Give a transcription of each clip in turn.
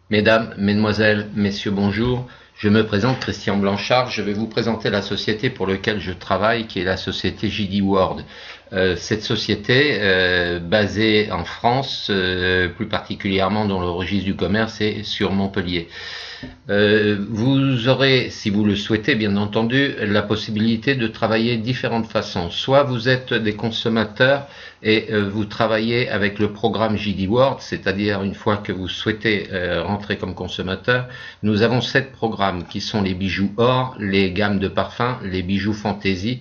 Mesdames, Mesdemoiselles, Messieurs, bonjour. Je me présente Christian Blanchard. Je vais vous présenter la société pour laquelle je travaille, qui est la société JD World. Cette société, basée en France, plus particulièrement dans le registre du commerce, est sur Montpellier. Vous aurez, si vous le souhaitez, bien entendu, la possibilité de travailler de différentes façons. Soit vous êtes des consommateurs et vous travaillez avec le programme JD World, c'est-à-dire une fois que vous souhaitez rentrer comme consommateur, nous avons 7 programmes qui sont les bijoux or, les gammes de parfums, les bijoux fantaisie,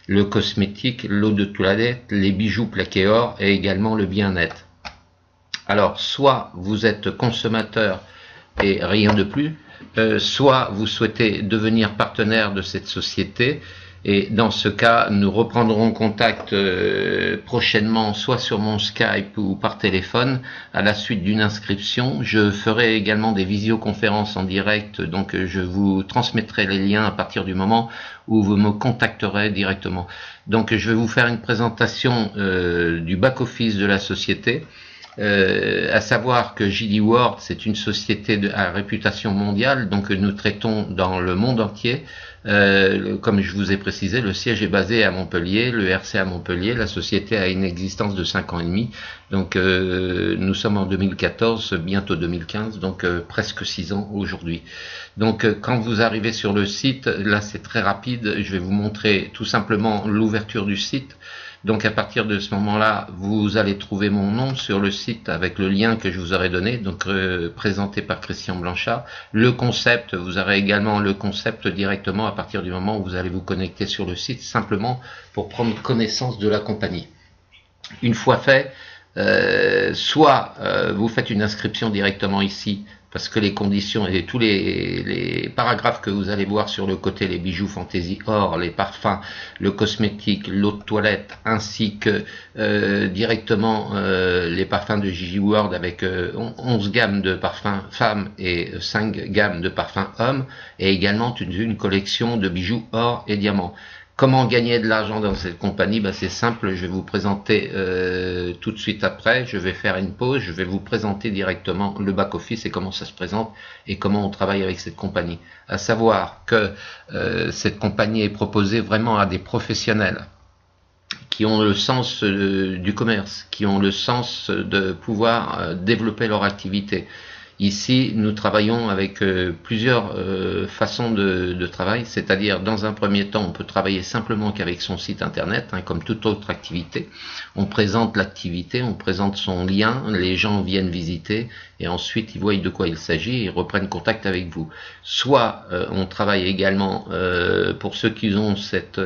le cosmétique, l'eau de toilette, les bijoux plaqués or et également le bien-être. Alors, soit vous êtes consommateur et rien de plus, soit vous souhaitez devenir partenaire de cette société, et dans ce cas, nous reprendrons contact prochainement, soit sur mon Skype ou par téléphone, à la suite d'une inscription. Je ferai également des visioconférences en direct, donc je vous transmettrai les liens à partir du moment où vous me contacterez directement. Donc je vais vous faire une présentation du back-office de la société. À savoir que JD World, c'est une société à réputation mondiale, donc nous traitons dans le monde entier. Comme je vous ai précisé, le siège est basé à Montpellier, le RC à Montpellier. La société a une existence de 5 ans et demi, donc nous sommes en 2014, bientôt 2015, donc presque 6 ans aujourd'hui. Donc quand vous arrivez sur le site, là c'est très rapide, je vais vous montrer tout simplement l'ouverture du site. Donc à partir de ce moment-là, vous allez trouver mon nom sur le site avec le lien que je vous aurai donné, donc présenté par Christian Blanchard. Le concept, vous aurez également le concept directement à partir du moment où vous allez vous connecter sur le site, simplement pour prendre connaissance de la compagnie. Une fois fait, soit vous faites une inscription directement ici, parce que les conditions et tous les paragraphes que vous allez voir sur le côté, les bijoux fantaisie or, les parfums, le cosmétique, l'eau de toilette, ainsi que directement les parfums de JD World avec 11 gammes de parfums femmes et 5 gammes de parfums hommes, et également une collection de bijoux or et diamants. Comment gagner de l'argent dans cette compagnie? C'est simple, je vais vous présenter tout de suite après, je vais faire une pause, je vais vous présenter directement le back-office et comment ça se présente et comment on travaille avec cette compagnie. À savoir que cette compagnie est proposée vraiment à des professionnels qui ont le sens du commerce, qui ont le sens de pouvoir développer leur activité. Ici, nous travaillons avec plusieurs façons de travail, c'est-à-dire dans un premier temps, on peut travailler simplement qu'avec son site internet, comme toute autre activité. On présente l'activité, on présente son lien, les gens viennent visiter et ensuite ils voient de quoi il s'agit et reprennent contact avec vous. Soit on travaille également pour ceux qui ont cette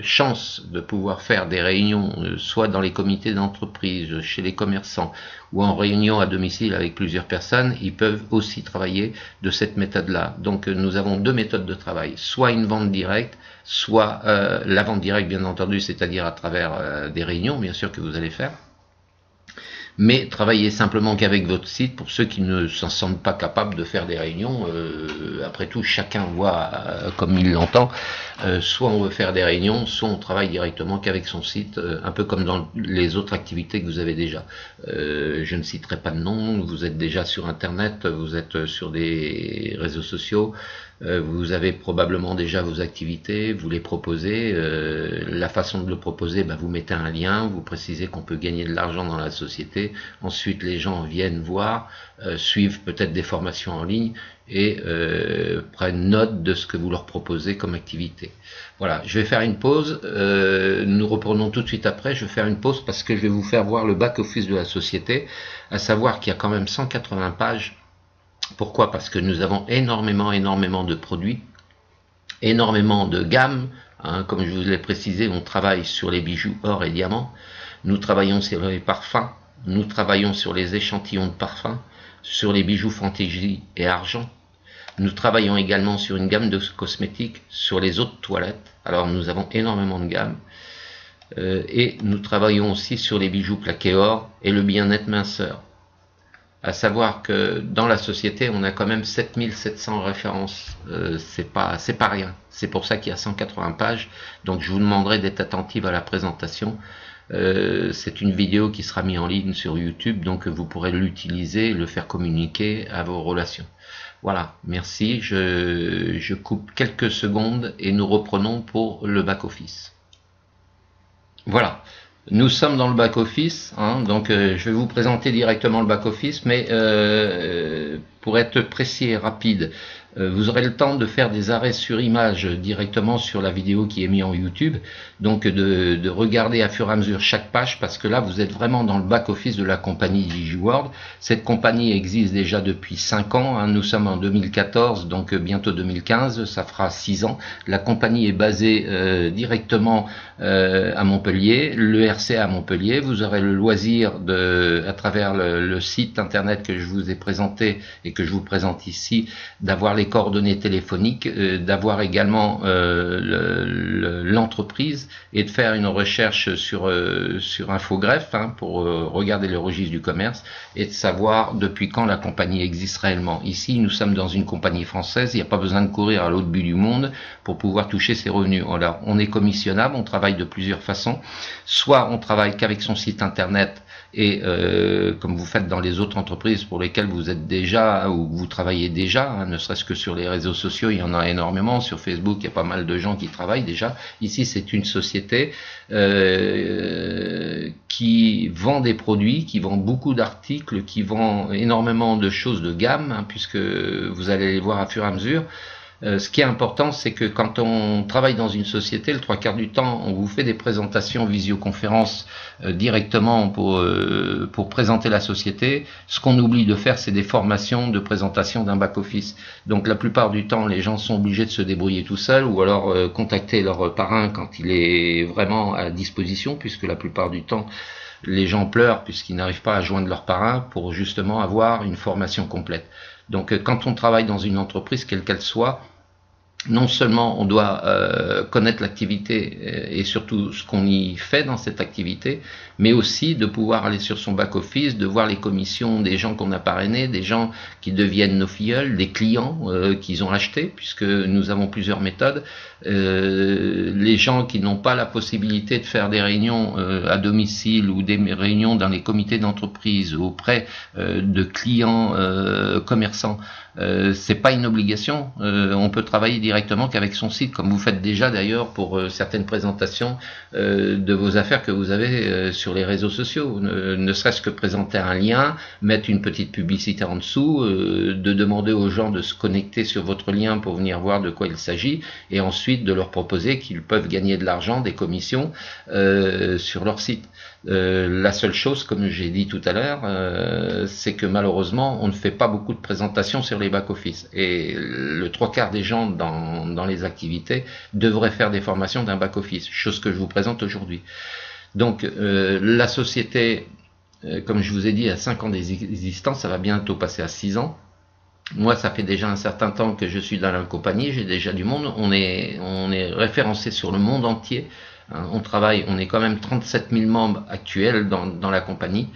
chance de pouvoir faire des réunions, soit dans les comités d'entreprise, chez les commerçants, ou en réunion à domicile avec plusieurs personnes, ils peuvent aussi travailler de cette méthode-là. Donc nous avons 2 méthodes de travail, soit une vente directe, soit la vente directe bien entendu, c'est-à-dire à travers des réunions bien sûr que vous allez faire, mais travaillez simplement qu'avec votre site pour ceux qui ne s'en sentent pas capables de faire des réunions. Après tout, chacun voit comme il l'entend. Soit on veut faire des réunions, soit on travaille directement qu'avec son site, un peu comme dans les autres activités que vous avez déjà. Je ne citerai pas de nom, vous êtes déjà sur internet, vous êtes sur des réseaux sociaux, vous avez probablement déjà vos activités, vous les proposez, la façon de le proposer, vous mettez un lien, vous précisez qu'on peut gagner de l'argent dans la société, ensuite les gens viennent voir, suivent peut-être des formations en ligne et prennent note de ce que vous leur proposez comme activité. Voilà, je vais faire une pause, nous reprenons tout de suite après, je vais faire une pause parce que je vais vous faire voir le back-office de la société, à savoir qu'il y a quand même 180 pages. Pourquoi? Parce que nous avons énormément de produits, énormément de gammes, comme je vous l'ai précisé, on travaille sur les bijoux or et diamants, nous travaillons sur les parfums, nous travaillons sur les échantillons de parfums, sur les bijoux fantaisie et argent, nous travaillons également sur une gamme de cosmétiques, sur les eaux de toilette, alors nous avons énormément de gammes, et nous travaillons aussi sur les bijoux plaqués or et le bien-être minceur. À savoir que dans la société, on a quand même 7700 références, c'est pas rien. C'est pour ça qu'il y a 180 pages, donc je vous demanderai d'être attentif à la présentation. C'est une vidéo qui sera mise en ligne sur YouTube, donc vous pourrez l'utiliser et le faire communiquer à vos relations. Voilà, merci. Je coupe quelques secondes et nous reprenons pour le back-office. Voilà. Nous sommes dans le back-office, hein, donc je vais vous présenter directement le back-office, mais pour être précis et rapide, vous aurez le temps de faire des arrêts sur image directement sur la vidéo qui est mise en YouTube, donc de regarder à fur et à mesure chaque page, parce que là vous êtes vraiment dans le back-office de la compagnie DigiWorld. Cette compagnie existe déjà depuis 5 ans, hein, nous sommes en 2014, donc bientôt 2015, ça fera 6 ans. La compagnie est basée directement à Montpellier, l'ERC à Montpellier. Vous aurez le loisir à travers le site internet que je vous ai présenté et que je vous présente ici, d'avoir les coordonnées téléphoniques, d'avoir également l'entreprise et de faire une recherche sur Infogreffe, hein, pour regarder le registre du commerce et de savoir depuis quand la compagnie existe réellement. Ici, nous sommes dans une compagnie française, il n'y a pas besoin de courir à l'autre bout du monde pour pouvoir toucher ses revenus. Alors, on est commissionnable, on travaille de plusieurs façons. Soit on travaille qu'avec son site internet et comme vous faites dans les autres entreprises pour lesquelles vous êtes déjà ou vous travaillez déjà, hein, ne serait-ce que sur les réseaux sociaux, il y en a énormément, sur Facebook il y a pas mal de gens qui travaillent déjà. Ici c'est une société qui vend des produits, qui vend beaucoup d'articles, qui vend énormément de choses de gamme, hein, puisque vous allez les voir à fur et à mesure. Ce qui est important, c'est que quand on travaille dans une société, le 3/4 du temps, on vous fait des présentations visioconférences directement pour présenter la société. Ce qu'on oublie de faire, c'est des formations de présentation d'un back-office. Donc la plupart du temps, les gens sont obligés de se débrouiller tout seuls ou alors contacter leur parrain quand il est vraiment à disposition, puisque la plupart du temps, les gens pleurent puisqu'ils n'arrivent pas à joindre leur parrain pour justement avoir une formation complète. Donc quand on travaille dans une entreprise, quelle qu'elle soit, non seulement on doit connaître l'activité et surtout ce qu'on y fait dans cette activité, mais aussi de pouvoir aller sur son back-office, de voir les commissions des gens qu'on a parrainés, des gens qui deviennent nos filleuls, des clients qu'ils ont achetés, puisque nous avons plusieurs méthodes. Les gens qui n'ont pas la possibilité de faire des réunions à domicile ou des réunions dans les comités d'entreprise auprès de clients commerçants, c'est pas une obligation. On peut travailler directement qu'avec son site, comme vous faites déjà d'ailleurs pour certaines présentations de vos affaires que vous avez sur les réseaux sociaux. Ne serait-ce que présenter un lien, mettre une petite publicité en dessous, de demander aux gens de se connecter sur votre lien pour venir voir de quoi il s'agit, et ensuite de leur proposer qu'ils peuvent gagner de l'argent, des commissions sur leur site. La seule chose, comme j'ai dit tout à l'heure, c'est que malheureusement on ne fait pas beaucoup de présentations sur les back-office, et le 3/4 des gens dans les activités devraient faire des formations d'un back-office, chose que je vous présente aujourd'hui. Donc la société, comme je vous ai dit, a 5 ans d'existence, ça va bientôt passer à 6 ans. Moi, ça fait déjà un certain temps que je suis dans la compagnie, j'ai déjà du monde, on est référencé sur le monde entier. On travaille, on est quand même 37 000 membres actuels dans la compagnie,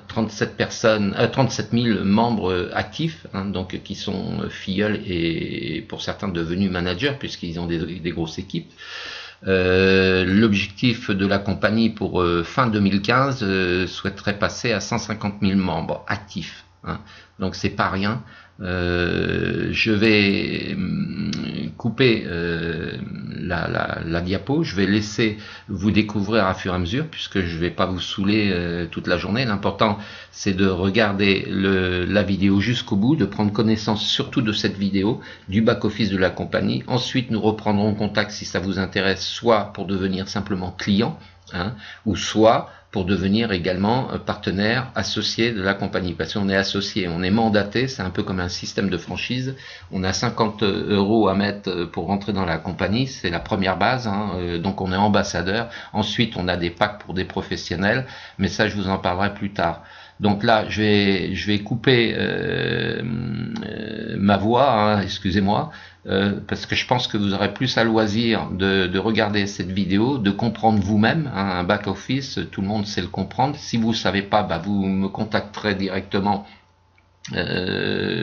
37 000 membres actifs, donc qui sont filleuls et pour certains devenus managers puisqu'ils ont des grosses équipes. L'objectif de la compagnie pour fin 2015 souhaiterait passer à 150 000 membres actifs. Donc c'est pas rien. Je vais couper la diapo, je vais laisser vous découvrir à fur et à mesure puisque je vais pas vous saouler toute la journée. L'important c'est de regarder la vidéo jusqu'au bout, de prendre connaissance surtout de cette vidéo, du back-office de la compagnie. Ensuite nous reprendrons contact si ça vous intéresse, soit pour devenir simplement client, ou soit pour devenir également partenaire associé de la compagnie, parce qu'on est associé, on est mandaté, c'est un peu comme un système de franchise. On a 50 € à mettre pour rentrer dans la compagnie, c'est la première base, donc on est ambassadeur. Ensuite on a des packs pour des professionnels, mais ça je vous en parlerai plus tard. Donc là je vais couper ma voix, excusez-moi, parce que je pense que vous aurez plus à loisir de regarder cette vidéo, de comprendre vous-même, un back-office, tout le monde sait le comprendre. Si vous ne savez pas, vous me contacterez directement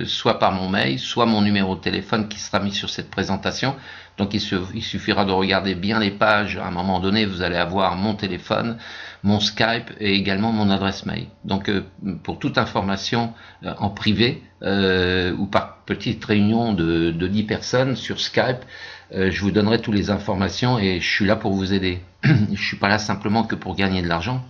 soit par mon mail, soit mon numéro de téléphone qui sera mis sur cette présentation. Donc il suffira de regarder bien les pages. À un moment donné, vous allez avoir mon téléphone, mon Skype et également mon adresse mail. Donc pour toute information en privé ou par petite réunion de 10 personnes sur Skype, je vous donnerai toutes les informations et je suis là pour vous aider. Je suis pas là simplement que pour gagner de l'argent.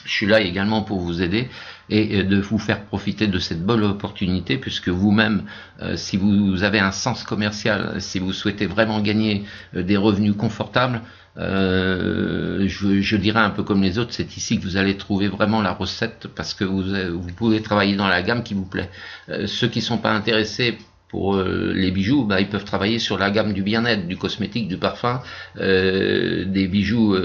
Je suis là également pour vous aider et de vous faire profiter de cette bonne opportunité, puisque vous-même, si vous avez un sens commercial, si vous souhaitez vraiment gagner des revenus confortables, je dirais un peu comme les autres, c'est ici que vous allez trouver vraiment la recette, parce que vous pouvez travailler dans la gamme qui vous plaît. Ceux qui ne sont pas intéressés pour les bijoux, ils peuvent travailler sur la gamme du bien-être, du cosmétique, du parfum, des bijoux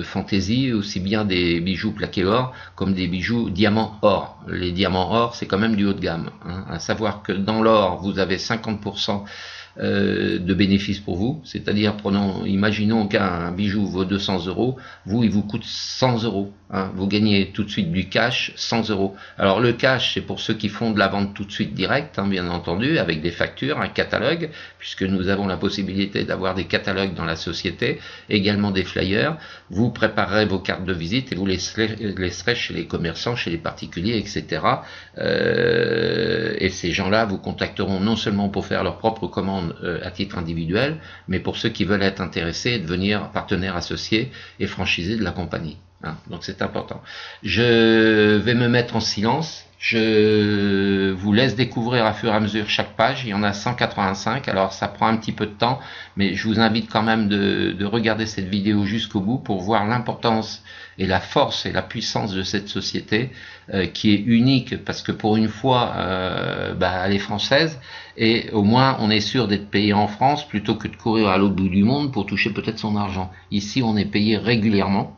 fantaisie, aussi bien des bijoux plaqués or, comme des bijoux diamants or. Les diamants or, c'est quand même du haut de gamme. À savoir que dans l'or, vous avez 50% de bénéfices pour vous, c'est-à-dire imaginons qu'un bijou vaut 200 €, vous il vous coûte 100 €, vous gagnez tout de suite du cash, 100 €. Alors le cash, c'est pour ceux qui font de la vente tout de suite directe, bien entendu, avec des factures, un catalogue, puisque nous avons la possibilité d'avoir des catalogues dans la société, également des flyers. Vous préparerez vos cartes de visite et vous les laisserez chez les commerçants, chez les particuliers, etc. Et ces gens-là vous contacteront non seulement pour faire leur propre commande à titre individuel, mais pour ceux qui veulent être intéressés et devenir partenaires associés et franchisés de la compagnie. Donc c'est important. Je vais me mettre en silence. Je vous laisse découvrir à fur et à mesure chaque page. Il y en a 185, alors ça prend un petit peu de temps, mais je vous invite quand même de regarder cette vidéo jusqu'au bout pour voir l'importance et la force et la puissance de cette société qui est unique, parce que pour une fois, elle est française, et au moins on est sûr d'être payé en France plutôt que de courir à l'autre bout du monde pour toucher peut-être son argent. Ici, on est payé régulièrement.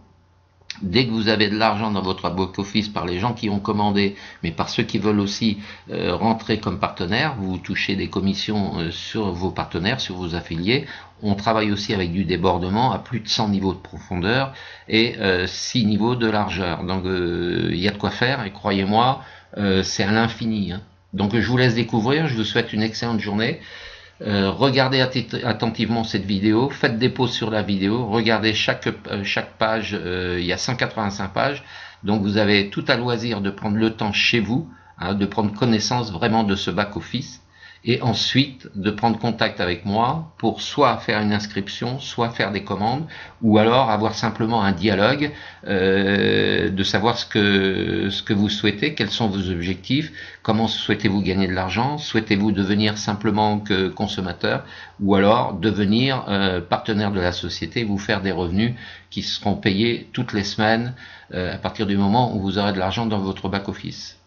Dès que vous avez de l'argent dans votre back-office par les gens qui ont commandé, mais par ceux qui veulent aussi rentrer comme partenaires, vous touchez des commissions sur vos partenaires, sur vos affiliés. On travaille aussi avec du débordement à plus de 100 niveaux de profondeur et 6 niveaux de largeur. Donc il y a de quoi faire, et croyez-moi, c'est à l'infini. Donc je vous laisse découvrir, je vous souhaite une excellente journée. Regardez attentivement cette vidéo, faites des pauses sur la vidéo, regardez chaque page, il y a 185 pages, donc vous avez tout à loisir de prendre le temps chez vous, de prendre connaissance vraiment de ce back-office, et ensuite de prendre contact avec moi pour soit faire une inscription, soit faire des commandes, ou alors avoir simplement un dialogue, de savoir ce que vous souhaitez, quels sont vos objectifs, comment souhaitez-vous gagner de l'argent, souhaitez-vous devenir simplement que consommateur, ou alors devenir partenaire de la société, vous faire des revenus qui seront payés toutes les semaines à partir du moment où vous aurez de l'argent dans votre back-office.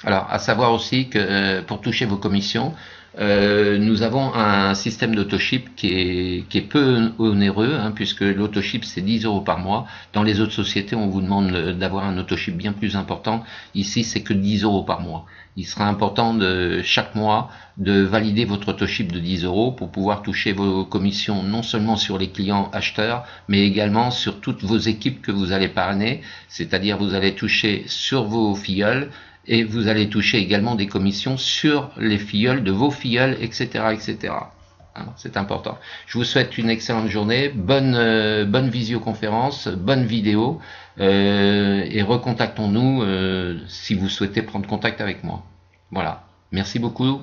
Alors, à savoir aussi que pour toucher vos commissions, nous avons un système d'autoship qui est peu onéreux, puisque l'autoship c'est 10 € par mois. Dans les autres sociétés, on vous demande d'avoir un autoship bien plus important. Ici, c'est que 10 € par mois. Il sera important de chaque mois de valider votre autoship de 10 € pour pouvoir toucher vos commissions non seulement sur les clients acheteurs, mais également sur toutes vos équipes que vous allez parrainer, c'est-à-dire vous allez toucher sur vos filleuls, et vous allez toucher également des commissions sur les filleuls de vos filleuls, etc., etc. C'est important. Je vous souhaite une excellente journée, bonne visioconférence, bonne vidéo, et recontactons-nous si vous souhaitez prendre contact avec moi. Voilà. Merci beaucoup.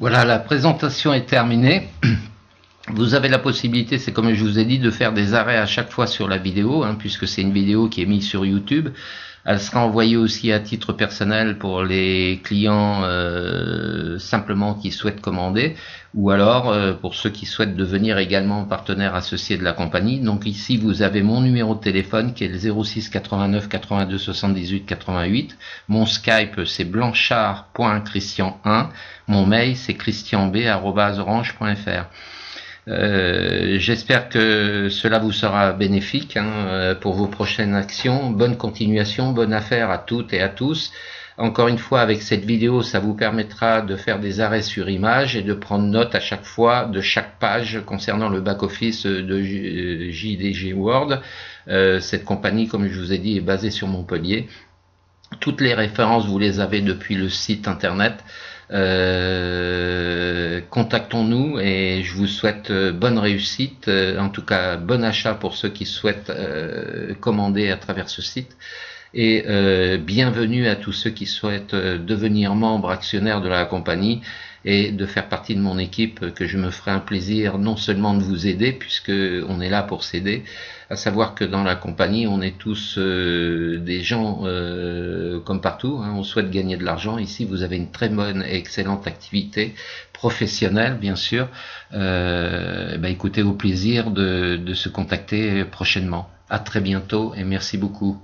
Voilà, la présentation est terminée. Vous avez la possibilité, c'est comme je vous ai dit, de faire des arrêts à chaque fois sur la vidéo, hein, puisque c'est une vidéo qui est mise sur YouTube. Elle sera envoyée aussi à titre personnel pour les clients simplement qui souhaitent commander, ou alors pour ceux qui souhaitent devenir également partenaires associés de la compagnie. Donc ici, vous avez mon numéro de téléphone qui est le 06 89 82 78 88. Mon Skype, c'est blanchard.christian1. Mon mail, c'est christianb@orange.fr. J'espère que cela vous sera bénéfique pour vos prochaines actions. Bonne continuation, bonne affaire à toutes et à tous. Encore une fois, avec cette vidéo, ça vous permettra de faire des arrêts sur image et de prendre note à chaque fois de chaque page concernant le back-office de JDG World. Cette compagnie, comme je vous ai dit, est basée sur Montpellier. Toutes les références, vous les avez depuis le site internet. Contactons-nous et je vous souhaite bonne réussite, en tout cas bon achat pour ceux qui souhaitent commander à travers ce site, et bienvenue à tous ceux qui souhaitent devenir membres actionnaires de la compagnie et de faire partie de mon équipe, que je me ferai un plaisir non seulement de vous aider, puisque on est là pour s'aider, à savoir que dans la compagnie on est tous des gens comme partout, hein, on souhaite gagner de l'argent. Ici vous avez une très bonne et excellente activité professionnelle, bien sûr. Écoutez, au plaisir de se contacter prochainement. À très bientôt et merci beaucoup.